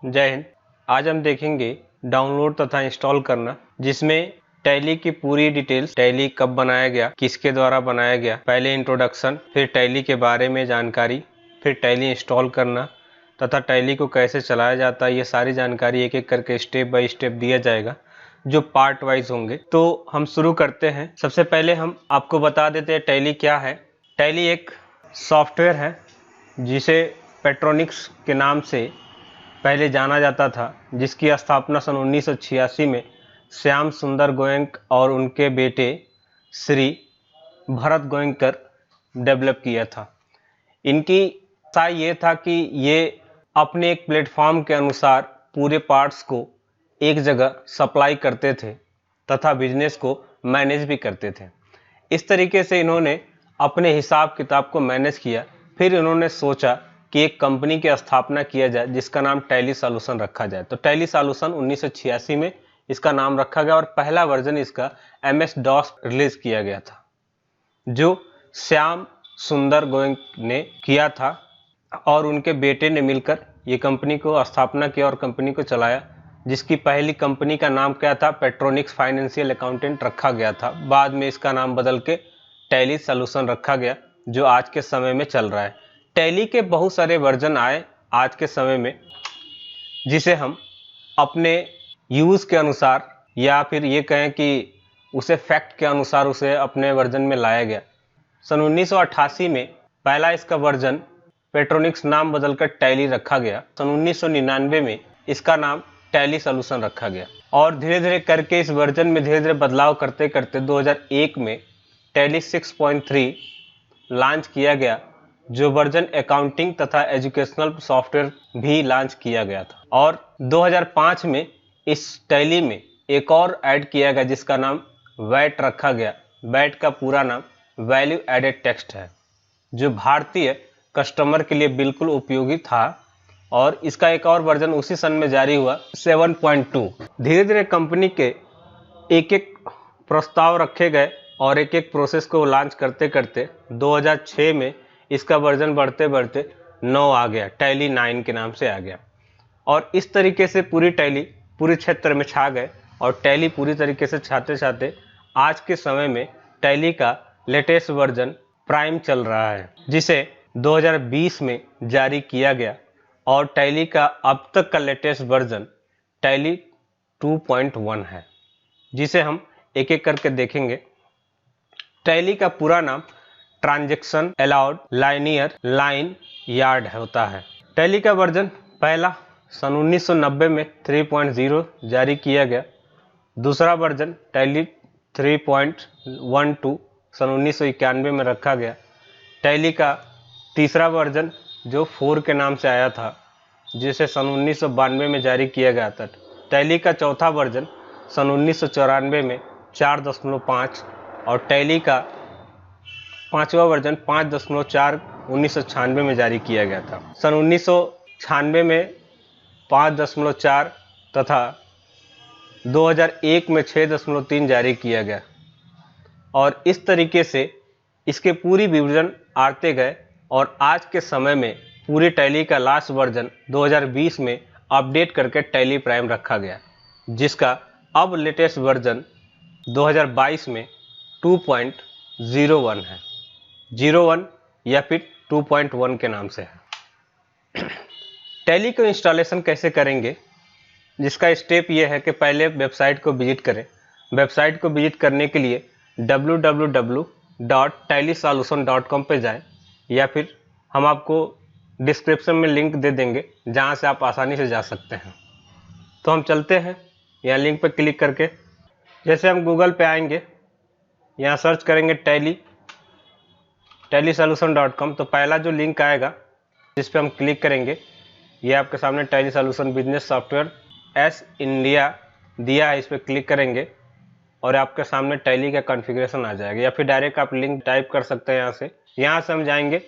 जय हिंद। आज हम देखेंगे डाउनलोड तथा इंस्टॉल करना, जिसमें टैली की पूरी डिटेल्स, टैली कब बनाया गया, किसके द्वारा बनाया गया, पहले इंट्रोडक्शन, फिर टैली के बारे में जानकारी, फिर टैली इंस्टॉल करना तथा टैली को कैसे चलाया जाता है, ये सारी जानकारी एक एक करके स्टेप बाय स्टेप दिया जाएगा, जो पार्ट वाइज होंगे। तो हम शुरू करते हैं। सबसे पहले हम आपको बता देते हैं टैली क्या है। टैली एक सॉफ्टवेयर है जिसे पेट्रोनिक्स के नाम से पहले जाना जाता था, जिसकी स्थापना सन 1986 में श्याम सुंदर गोयंक और उनके बेटे श्री भरत गोयंकर डेवलप किया था। इनकी राय ये था कि ये अपने एक प्लेटफॉर्म के अनुसार पूरे पार्ट्स को एक जगह सप्लाई करते थे तथा बिजनेस को मैनेज भी करते थे। इस तरीके से इन्होंने अपने हिसाब किताब को मैनेज किया। फिर इन्होंने सोचा कि एक कंपनी की स्थापना किया जाए जिसका नाम टैली सॉल्यूशन रखा जाए। तो टैली सॉल्यूशन 1986 में इसका नाम रखा गया और पहला वर्जन इसका MS-DOS रिलीज किया गया था, जो श्याम सुंदर गोयंक ने किया था और उनके बेटे ने मिलकर ये कंपनी को स्थापना किया और कंपनी को चलाया, जिसकी पहली कंपनी का नाम क्या था, पेट्रोनिक्स फाइनेंशियल अकाउंटेंट रखा गया था। बाद में इसका नाम बदल के टैली सॉल्यूशन रखा गया, जो आज के समय में चल रहा है। टैली के बहुत सारे वर्जन आए आज के समय में, जिसे हम अपने यूज़ के अनुसार या फिर ये कहें कि उसे फैक्ट के अनुसार उसे अपने वर्जन में लाया गया। सन 1988 में पहला इसका वर्जन पेट्रोनिक्स नाम बदलकर टैली रखा गया। सन 1999 में इसका नाम टैली सॉल्यूशन रखा गया और धीरे धीरे करके इस वर्जन में धीरे धीरे बदलाव करते करते 2001 में टैली 6.3 लॉन्च किया गया, जो वर्जन अकाउंटिंग तथा एजुकेशनल सॉफ्टवेयर भी लॉन्च किया गया था। और 2005 में इस टैली में एक और ऐड किया गया जिसका नाम वैट रखा गया। वैट का पूरा नाम वैल्यू एडेड टेक्स्ट है, जो भारतीय कस्टमर के लिए बिल्कुल उपयोगी था। और इसका एक और वर्जन उसी सन में जारी हुआ, 7.2। धीरे धीरे कंपनी के एक एक प्रस्ताव रखे गए और एक एक प्रोसेस को लॉन्च करते करते 2006 में इसका वर्जन बढ़ते बढ़ते 9 आ गया, टैली 9 के नाम से आ गया। और इस तरीके से पूरी टैली पूरे क्षेत्र में छा गए और टैली पूरी तरीके से छाते छाते आज के समय में टैली का लेटेस्ट वर्जन प्राइम चल रहा है, जिसे 2020 में जारी किया गया। और टैली का अब तक का लेटेस्ट वर्जन टैली 2.1 है, जिसे हम एक एक करके देखेंगे। टैली का पूरा नाम transaction allowed linear line yard होता है। टैली का वर्जन पहला सन 1990 में 3.0 जारी किया गया। दूसरा वर्जन टैली 3.12 सन 1991 में रखा गया। टैली का तीसरा वर्जन जो 4 के नाम से आया था, जिसे सन 1992 में जारी किया गया था। टैली का चौथा वर्जन सन 1994 में 4.5 और टैली का पांचवा वर्जन 5.4 1996 में जारी किया गया था। सन 1996 में 5.4 तथा 2001 में 6.3 जारी किया गया। और इस तरीके से इसके पूरी विवरण आते गए और आज के समय में पूरी टैली का लास्ट वर्जन 2020 में अपडेट करके टैली प्राइम रखा गया, जिसका अब लेटेस्ट वर्जन 2022 में 2.01 है, 01 या फिर 2.1 के नाम से है। टैली को इंस्टॉलेशन कैसे करेंगे, जिसका स्टेप ये है कि पहले वेबसाइट को विजिट करें। वेबसाइट को विजिट करने के लिए www.tallysolution.com पे जाएं, या फिर हम आपको डिस्क्रिप्शन में लिंक दे देंगे जहां से आप आसानी से जा सकते हैं। तो हम चलते हैं यहाँ लिंक पर क्लिक करके। जैसे हम गूगल पे आएंगे, यहाँ सर्च करेंगे tallysolution.com, तो पहला जो लिंक आएगा जिस पे हम क्लिक करेंगे, ये आपके सामने tally solution business software as India दिया है। इस पर क्लिक करेंगे और आपके सामने टैली का कॉन्फ़िगरेशन आ जाएगा, या फिर डायरेक्ट आप लिंक टाइप कर सकते हैं। यहाँ से हम जाएंगे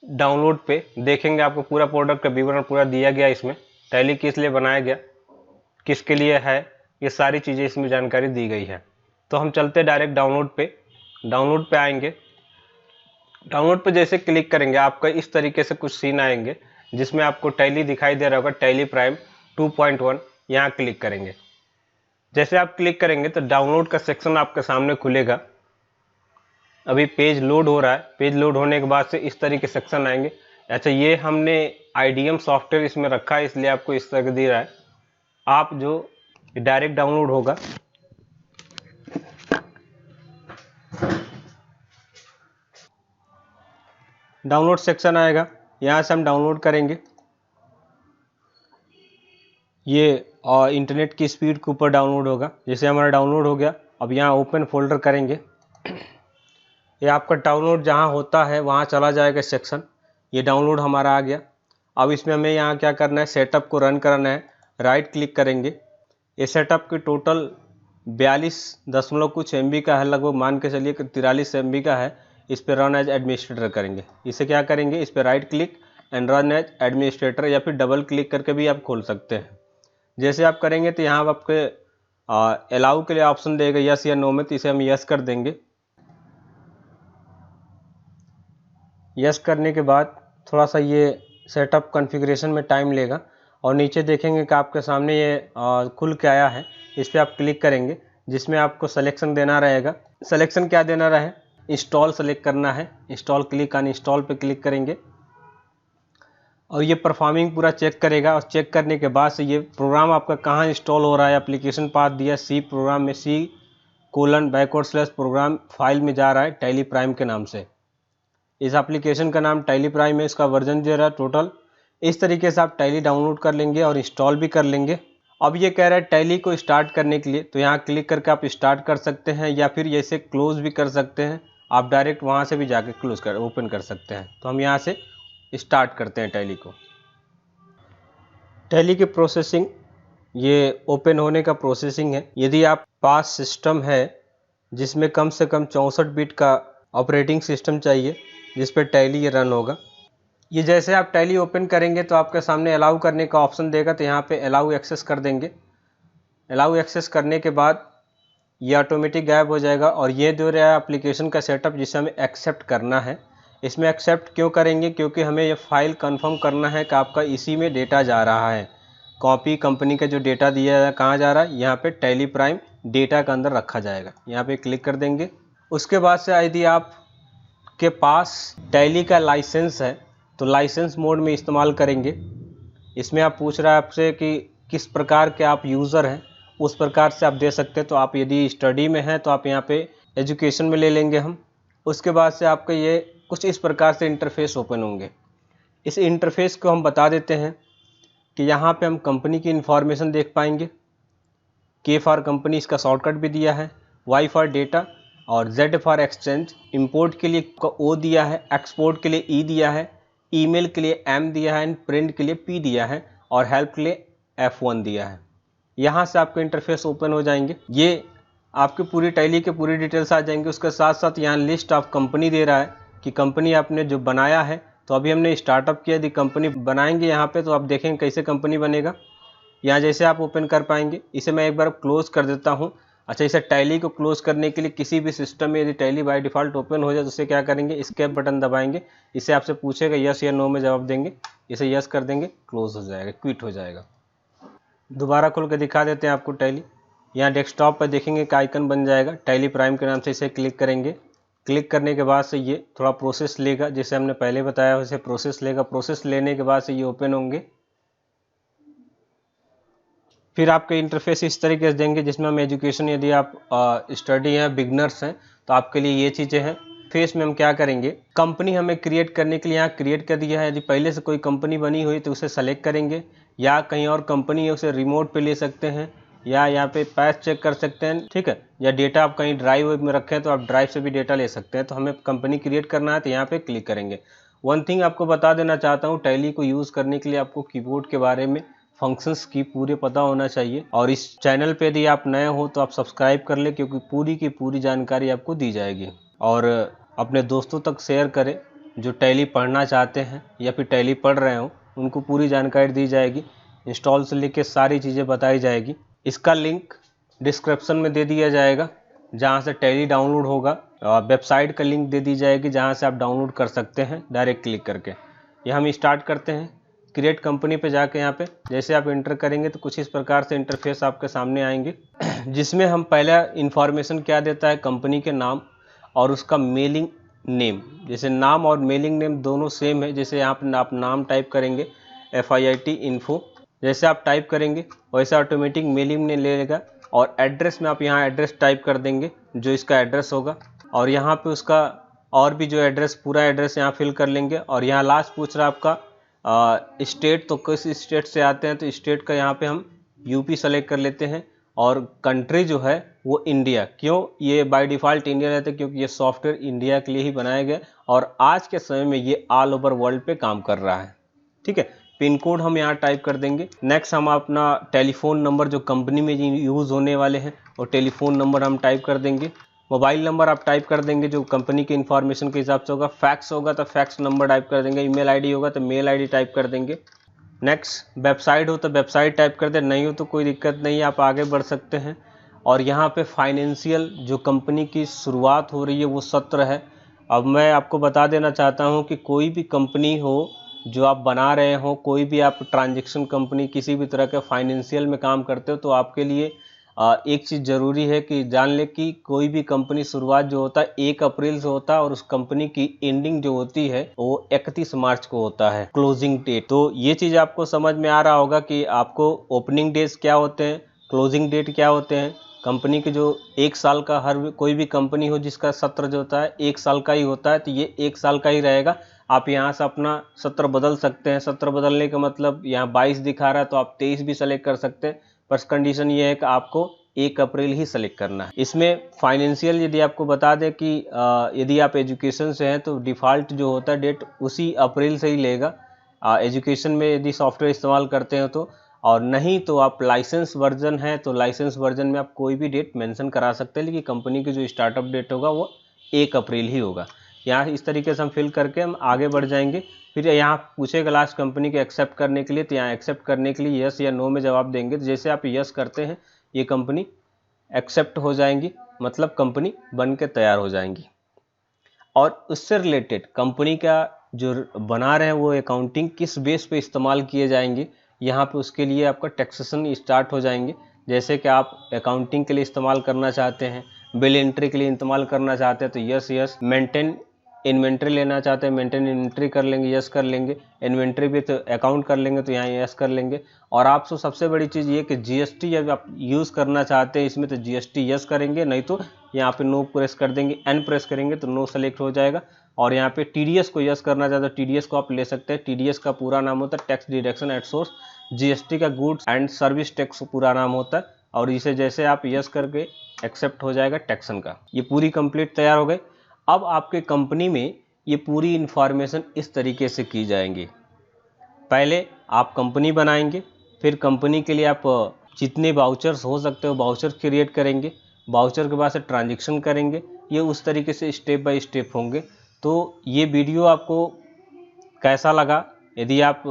डाउनलोड पे, देखेंगे आपको पूरा प्रोडक्ट का विवरण पूरा दिया गया। इसमें टैली किस लिए बनाया गया, किसके लिए है, ये सारी चीज़ें इसमें जानकारी दी गई है। तो हम चलते डायरेक्ट डाउनलोड पे आएंगे। डाउनलोड पे जैसे क्लिक करेंगे आपका इस तरीके से कुछ सीन आएंगे, जिसमें आपको टैली दिखाई दे रहा होगा, टैली प्राइम 2.1, यहाँ क्लिक करेंगे। जैसे आप क्लिक करेंगे तो डाउनलोड का सेक्शन आपके सामने खुलेगा। अभी पेज लोड हो रहा है। पेज लोड होने के बाद से इस तरह के सेक्शन आएंगे। अच्छा, ये हमने IDM सॉफ्टवेयर इसमें रखा है, इसलिए आपको इस तरह दे रहा है। आप जो डायरेक्ट डाउनलोड होगा, डाउनलोड सेक्शन आएगा, यहाँ से हम डाउनलोड करेंगे। ये इंटरनेट की स्पीड के ऊपर डाउनलोड होगा। जैसे हमारा डाउनलोड हो गया, अब यहाँ ओपन फोल्डर करेंगे। ये आपका डाउनलोड जहाँ होता है वहाँ चला जाएगा सेक्शन। ये डाउनलोड हमारा आ गया। अब इसमें हमें यहाँ क्या करना है, सेटअप को रन करना है। राइट क्लिक करेंगे। ये सेटअप की टोटल 42 कुछ MB का है, लगभग मान के चलिए कि 43 MB का है। इस पर रन एज एडमिनिस्ट्रेटर करेंगे। इसे क्या करेंगे, इस पर right click and run as administrator, या फिर डबल क्लिक करके भी आप खोल सकते हैं। जैसे आप करेंगे तो यहाँ आपके अलाउ के लिए ऑप्शन देगा यस या नो में, तो इसे हम यस कर देंगे। यस करने के बाद थोड़ा सा ये सेटअप कॉन्फ़िगरेशन में टाइम लेगा और नीचे देखेंगे कि आपके सामने ये खुल के आया है। इस पर आप क्लिक करेंगे, जिसमें आपको सिलेक्शन देना रहेगा। सिलेक्शन क्या देना रहे, इंस्टॉल सेलेक्ट करना है। इंस्टॉल क्लिक ऑन इंस्टॉल पे क्लिक करेंगे और ये परफॉर्मिंग पूरा चेक करेगा। और चेक करने के बाद से ये प्रोग्राम आपका कहाँ इंस्टॉल हो रहा है, एप्लीकेशन पाथ दिया सी प्रोग्राम में, C:\\प्रोग्राम फाइल में जा रहा है टैली प्राइम के नाम से। इस एप्लीकेशन का नाम टैली प्राइम है, इसका वर्जन दे रहा है टोटल। इस तरीके से आप टैली डाउनलोड कर लेंगे और इंस्टॉल भी कर लेंगे। अब ये कह रहा है टैली को स्टार्ट करने के लिए, तो यहाँ क्लिक करके आप स्टार्ट कर सकते हैं या फिर ऐसे क्लोज भी कर सकते हैं। आप डायरेक्ट वहाँ से भी जाके क्लोज कर ओपन कर सकते हैं। तो हम यहाँ से स्टार्ट करते हैं टैली को। टैली की प्रोसेसिंग, ये ओपन होने का प्रोसेसिंग है। यदि आप पास सिस्टम है जिसमें कम से कम 64 बिट का ऑपरेटिंग सिस्टम चाहिए जिस पर टैली ये रन होगा। ये जैसे आप टैली ओपन करेंगे तो आपके सामने अलाउ करने का ऑप्शन देगा, तो यहाँ पे अलाउ एक्सेस कर देंगे। अलाउ एक्सेस करने के बाद ये ऑटोमेटिक गायब हो जाएगा और ये दे रहा है एप्लीकेशन का सेटअप जिसे हमें एक्सेप्ट करना है। इसमें एक्सेप्ट क्यों करेंगे, क्योंकि हमें ये फाइल कंफर्म करना है कि आपका इसी में डेटा जा रहा है। कॉपी कंपनी का जो डेटा दिया है कहाँ जा रहा है, यहाँ पे टैली प्राइम डेटा के अंदर रखा जाएगा। यहाँ पे क्लिक कर देंगे। उसके बाद से यदि आप के पास टैली का लाइसेंस है तो लाइसेंस मोड में इस्तेमाल करेंगे। इसमें आप पूछ रहा है आपसे कि किस प्रकार के आप यूज़र हैं, उस प्रकार से आप दे सकते हैं। तो आप यदि स्टडी में हैं तो आप यहाँ पे एजुकेशन में ले लेंगे हम। उसके बाद से आपका ये कुछ इस प्रकार से इंटरफेस ओपन होंगे। इस इंटरफेस को हम बता देते हैं कि यहाँ पे हम कंपनी की इन्फॉर्मेशन देख पाएंगे। K फॉर कंपनी इसका शॉर्टकट भी दिया है, Y फॉर डेटा और Z फॉर एक्सचेंज। इंपोर्ट के लिए O दिया है, एक्सपोर्ट के लिए E दिया है, ईमेल के लिए M दिया है एंड प्रिंट के लिए P दिया है और हेल्प के लिए F1 दिया है। यहाँ से आपके इंटरफेस ओपन हो जाएंगे। ये आपकी पूरी टैली के पूरी डिटेल्स आ जाएंगे। उसके साथ साथ यहाँ लिस्ट ऑफ कंपनी दे रहा है कि कंपनी आपने जो बनाया है। तो अभी हमने स्टार्टअप किया, यदि कंपनी बनाएंगे यहाँ पे तो आप देखेंगे कैसे कंपनी बनेगा। यहाँ जैसे आप ओपन कर पाएंगे। इसे मैं एक बार क्लोज कर देता हूँ। अच्छा, इसे टैली को क्लोज करने के लिए किसी भी सिस्टम में यदि टैली बाय डिफ़ॉल्ट ओपन हो जाए तो उसे क्या करेंगे, एस्केप बटन दबाएंगे। इसे आपसे पूछेगा यस या नो में जवाब देंगे। इसे यस कर देंगे, क्लोज हो जाएगा, क्विट हो जाएगा। दोबारा खोल के दिखा देते हैं आपको टैली। यहाँ डेस्कटॉप पर देखेंगे कि आइकन बन जाएगा टैली प्राइम के नाम से। इसे क्लिक करेंगे। क्लिक करने के बाद से ये थोड़ा प्रोसेस लेगा, जैसे हमने पहले बताया वैसे प्रोसेस लेगा। प्रोसेस लेने के बाद से ये ओपन होंगे। फिर आपके इंटरफेस इस तरीके से देंगे जिसमें हम एजुकेशन, यदि आप स्टडी हैं, बिगनर्स हैं तो आपके लिए ये चीज़ें हैं। फेस में हम क्या करेंगे, कंपनी हमें क्रिएट करने के लिए यहाँ क्रिएट कर दिया है। यदि पहले से कोई कंपनी बनी हुई तो उसे सेलेक्ट करेंगे, या कहीं और कंपनी है उसे रिमोट पे ले सकते हैं, या यहाँ पे पैच चेक कर सकते हैं, ठीक है। या डेटा आप कहीं ड्राइव में रखें तो आप ड्राइव से भी डेटा ले सकते हैं। तो हमें कंपनी क्रिएट करना है तो यहाँ पे क्लिक करेंगे। वन थिंग आपको बता देना चाहता हूँ, टैली को यूज़ करने के लिए आपको कीबोर्ड के बारे में, फंक्शंस की पूरे पता होना चाहिए। और इस चैनल पे यदि आप नए हो तो आप सब्सक्राइब कर ले, क्योंकि पूरी की पूरी जानकारी आपको दी जाएगी। और अपने दोस्तों तक शेयर करें जो टैली पढ़ना चाहते हैं या फिर टैली पढ़ रहे हो, उनको पूरी जानकारी दी जाएगी। इंस्टॉल से लेके सारी चीज़ें बताई जाएगी। इसका लिंक डिस्क्रिप्शन में दे दिया जाएगा जहाँ से टैली डाउनलोड होगा। वेबसाइट का लिंक दे दी जाएगी जहाँ से आप डाउनलोड कर सकते हैं डायरेक्ट क्लिक करके। ये हम स्टार्ट करते हैं। क्रिएट कंपनी पे जाके यहाँ पे जैसे आप इंटर करेंगे तो कुछ इस प्रकार से इंटरफेस आपके सामने आएंगे, जिसमें हम पहला इंफॉर्मेशन क्या देता है, कंपनी के नाम और उसका मेलिंग नेम। जैसे नाम और मेलिंग नेम दोनों सेम है, जैसे यहाँ पे आप नाम टाइप करेंगे FIIT इन्फो, जैसे आप टाइप करेंगे वैसे ऑटोमेटिक मेलिंग ने ले लेगा। और एड्रेस में आप यहाँ एड्रेस टाइप कर देंगे जो इसका एड्रेस होगा, और यहाँ पे उसका और भी जो एड्रेस, पूरा एड्रेस यहाँ फिल कर लेंगे। और यहाँ लास्ट पूछ रहा है आपका स्टेट, तो किस स्टेट से आते हैं, तो स्टेट का यहाँ पे हम यूपी सेलेक्ट कर लेते हैं। और कंट्री जो है वो इंडिया, क्यों ये बाय डिफ़ॉल्ट इंडिया रहता है, क्योंकि ये सॉफ्टवेयर इंडिया के लिए ही बनाया गया और आज के समय में ये ऑल ओवर वर्ल्ड पे काम कर रहा है। ठीक है, पिन कोड हम यहाँ टाइप कर देंगे। नेक्स्ट हम अपना टेलीफोन नंबर जो कंपनी में यूज़ होने वाले हैं और टेलीफोन नंबर हम टाइप कर देंगे। मोबाइल नंबर आप टाइप कर देंगे जो कंपनी के इन्फॉर्मेशन के हिसाब से होगा। फैक्स होगा तो फैक्स नंबर टाइप कर देंगे। ईमेल आईडी होगा तो मेल आईडी टाइप कर देंगे। नेक्स्ट वेबसाइट हो तो वेबसाइट टाइप कर दे, नहीं हो तो कोई दिक्कत नहीं है, आप आगे बढ़ सकते हैं। और यहाँ पे फाइनेंशियल जो कंपनी की शुरुआत हो रही है वो सत्र है। अब मैं आपको बता देना चाहता हूँ कि कोई भी कंपनी हो जो आप बना रहे हो, कोई भी आप ट्रांजैक्शन कंपनी किसी भी तरह के फाइनेंशियल में काम करते हो, तो आपके लिए एक चीज़ ज़रूरी है कि जान ले कि कोई भी कंपनी शुरुआत जो होता है 1 अप्रैल से होता है और उस कंपनी की एंडिंग जो होती है वो 31 मार्च को होता है, क्लोजिंग डेट। तो ये चीज़ आपको समझ में आ रहा होगा कि आपको ओपनिंग डेज क्या होते हैं, क्लोजिंग डेट क्या होते हैं। कंपनी के जो 1 साल का, हर कोई भी कंपनी हो जिसका सत्र जो होता है 1 साल का ही होता है, तो ये 1 साल का ही रहेगा। आप यहाँ से अपना सत्र बदल सकते हैं। सत्र बदलने का मतलब यहाँ 22 दिखा रहा है तो आप 23 भी सेलेक्ट कर सकते हैं, पर कंडीशन ये है कि आपको 1 अप्रैल ही सेलेक्ट करना है। इसमें फाइनेंशियल यदि आपको बता दें कि यदि आप एजुकेशन से हैं तो डिफ़ॉल्ट जो होता है डेट उसी अप्रैल से ही लेगा, एजुकेशन में यदि सॉफ्टवेयर इस्तेमाल करते हैं तो। और नहीं तो आप लाइसेंस वर्जन है तो लाइसेंस वर्जन में आप कोई भी डेट मेंशन करा सकते हैं, लेकिन कंपनी की जो स्टार्टअप डेट होगा वो 1 अप्रैल ही होगा। यहाँ इस तरीके से हम फिल करके हम आगे बढ़ जाएंगे। फिर यहाँ पूछेगा लास्ट कंपनी को एक्सेप्ट करने के लिए, तो यहाँ एक्सेप्ट करने के लिए यस या नो में जवाब देंगे। तो जैसे आप यस करते हैं ये कंपनी एक्सेप्ट हो जाएंगी, मतलब कंपनी बन के तैयार हो जाएंगी। और उससे रिलेटेड कंपनी का जो बना रहे हैं वो अकाउंटिंग किस बेस पे इस्तेमाल किए जाएंगे, यहाँ पे उसके लिए आपका टैक्सेशन स्टार्ट हो जाएंगे। जैसे कि आप अकाउंटिंग के लिए इस्तेमाल करना चाहते हैं, बिल एंट्री के लिए इस्तेमाल करना चाहते हैं तो यस यस, मेंटेन इन्वेंट्री लेना चाहते हैं मेंटेन इन्वेंट्री कर लेंगे, यस कर लेंगे। इन्वेंट्री भी तो अकाउंट कर लेंगे तो यहाँ यस कर लेंगे। और आपसे सबसे बड़ी चीज़ ये कि जीएसटी जब आप यूज़ करना चाहते हैं इसमें तो जीएसटी यस करेंगे, नहीं तो यहाँ पे नो प्रेस कर देंगे। एन प्रेस करेंगे तो नो सेलेक्ट हो जाएगा। और यहाँ पे टीडीएस को यस करना चाहते हैं, टीडीएस को आप ले सकते हैं। टीडीएस का पूरा नाम होता है tax deduction at source. GST का गुड्स एंड सर्विस टैक्स पूरा नाम होता है। और इसे जैसे आप यस करके एक्सेप्ट हो जाएगा टैक्सन का। ये पूरी कंप्लीट तैयार हो गई। अब आपके कंपनी में ये पूरी इन्फॉर्मेशन इस तरीके से की जाएंगी। पहले आप कंपनी बनाएंगे, फिर कंपनी के लिए आप जितने वाउचर्स हो सकते हो वाउचर्स क्रिएट करेंगे, वाउचर के बाद से ट्रांजैक्शन करेंगे। ये उस तरीके से स्टेप बाय स्टेप होंगे। तो ये वीडियो आपको कैसा लगा? यदि आप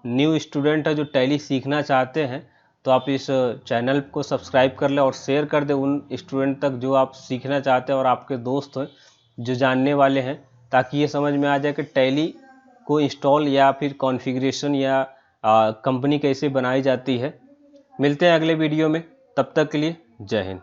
न्यू स्टूडेंट है जो टैली सीखना चाहते हैं तो आप इस चैनल को सब्सक्राइब कर लें और शेयर कर दें उन स्टूडेंट तक जो आप सीखना चाहते हैं और आपके दोस्त हैं जो जानने वाले हैं, ताकि ये समझ में आ जाए कि टैली को इंस्टॉल या फिर कॉन्फ़िगरेशन या कंपनी कैसे बनाई जाती है। मिलते हैं अगले वीडियो में, तब तक के लिए जय हिंद।